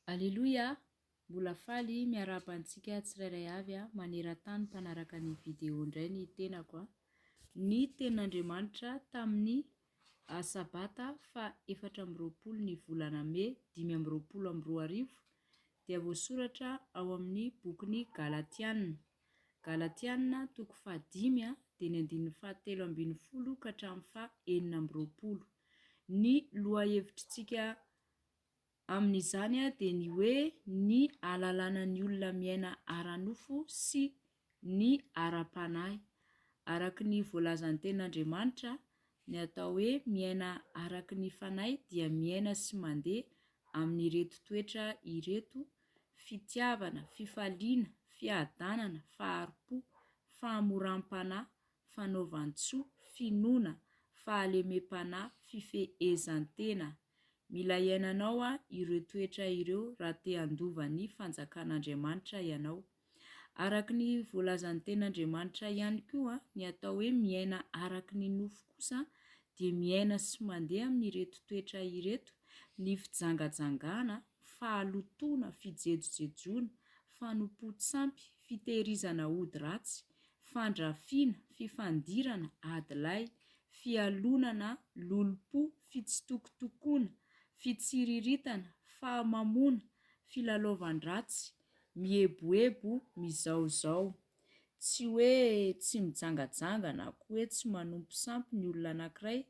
Aleloia, mbola faly miara-bantsika tsirairay avy maneran-tany mpanaraka ny video indray ny tenako. Ny tenin'Andriamanitra tamin'ny sabata fa 4 ny volana May 2024 dia voasoratra ao amin'ny bokin'ny Galatiana toko 5 dia ny 7:17 ka hatramin'ny 4. Ny lohahevitrintsika amin'izany dia ny hoe ny ahalalana ny olona miaina ara-nofo sy ny ara-panahy. Araky ny voalazan'ny tenin'Andriamanitra, ny atao hoe miaina araky ny fanahy dia miaina sy mandeha amin'ireto toetra ireto: fitiavana, fifaliana, fiadanana, faharipo, fahamoram-panahy, fanaovan-tsoa, finoana, fahalemem-panahy, fifehezan-tena. Mila iainanao ireo toetra ireo raha te handova ny fanjakan'Andriamanitra ianao. Araky ny voalazan'ny tenin'Andriamanitra ihany koa, ny atao hoe miaina araky ny nofo kosa dia miaina sy mandeha amin'ireto toetra ireto: ny fijangajangana, fahalotoana, fijejojejoana, fanompo-tsampy, fitehirizana ody ratsy, fandrafiana, fifandirana, adilay, fialonana, lolo-po, fitsitokotokona, fitsiriritana, fahamamona, filalaovan-dratsy, mieboebo, mizaozao. Tsy hoe tsy mijangajanga na koa hoe tsy manompo sampy ny olona anankiray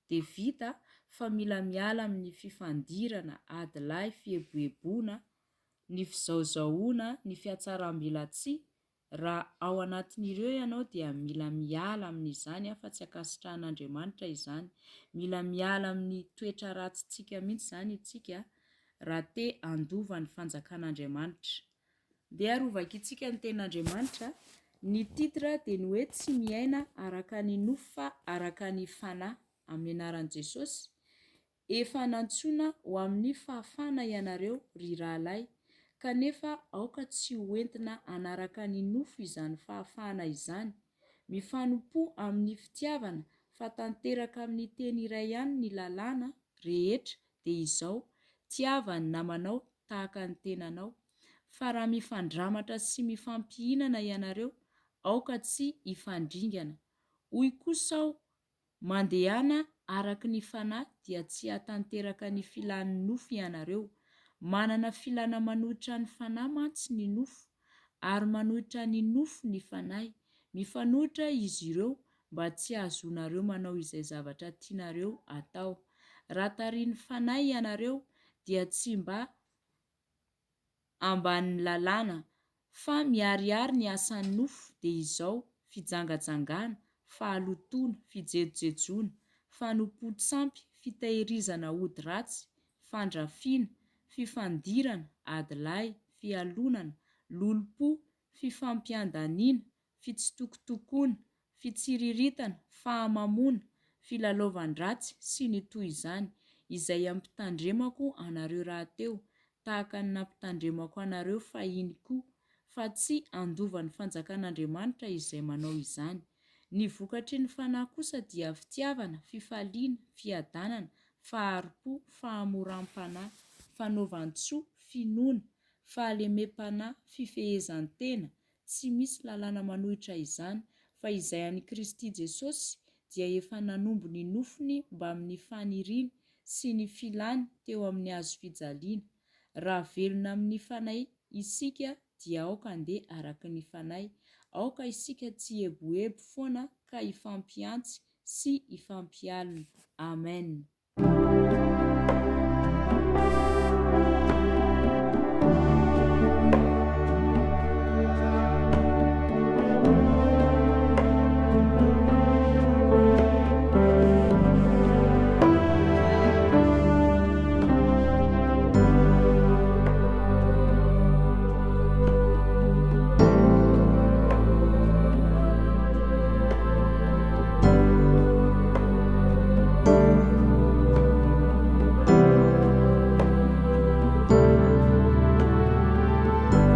dia vita, fa mila miala amin'ny fifandirana, adilay, fieboebona, ny fizauzaoana, ny fiatsaram-belatsihy. Raha ao anatin'ireo ianao dia mila miala amin'izany fa tsy akasitrahan'Andriamanitra izany. Mila miala amin'ny toetra ratsintsika mihitsy izany itsika raha te handova ny fanjakan'Andriamanitra. Dia arovaka itsika ny tenin'Andriamanitra. Ny titra dia ny hoe tsy miaina araka ny nofo fa araka ny fanahy. Amin'ny anaran'i Jesosy, efa nantsoina ho amin'ny fahafana ianareo ry rahalahy, kanefa aoka tsy ho entina anaraka ny nofo izany fahafana izany. Mifanompo amin'ny fitiavana, fa tanteraka amin'ny teny iray ihany ny lalàna rehetra dia izao: tiava ny namanao tahaka ny tenanao. Fa raha mifandramatra sy mifampihinana ianareo, aoka tsy hifandringana. Hoy kosa aho, mandehana araky ny fanahy dia tsy hatanteraka ny filan'ny nofo ianareo. Manana filana manohitra ny fanahy mantsy ny nofo, ary manohitra ny nofo ny fanahy. Mifanohitra izy ireo mba tsy ahazonareo manao izay zavatra tianareo atao. Raha tarihin'ny fanahy ianareo dia tsy mba ambanin'ny lalàna, fa miharihary ny asan'ny nofo dia izao: fijangajangana, fahalotoana, fijejojejoana, fanompo-tsampy, fitehirizana ody ratsy, fandrafiana, fifandirana, adilay, fialonana, lolo-po, fifampiandaniana, fitsitokotokona, fitsiriritana, fahamamona, filalaovan-dratsy sy ny toy izany, izay ampitandremako anareo rahateo, tahaka ny nampitandremako anareo fahiny koa, fa tsy handova ny fanjakan'Andriamanitra izay manao izany. Ny vokatry ny fanahy kosa dia fitiavana, fifaliana, fiadanana, faharipo, fahamoram-panahy, fanaovan-tsoa, finoana, fahalemem-panahy, fifehezan-tena. Tsy misy lalàna manohitra izany, fa izay an'i Kristy Jesosy dia efa nanombo ny nofony mba amin'ny faniriany sy ny filany teo amin'ny hazo fijaliana. Raha velona amin'ny fanahy isika dia aoka andeha araky ny fanahy. Aoka isika tsy eboebo foana ka hifampiantsy sy hifampialina. Amen.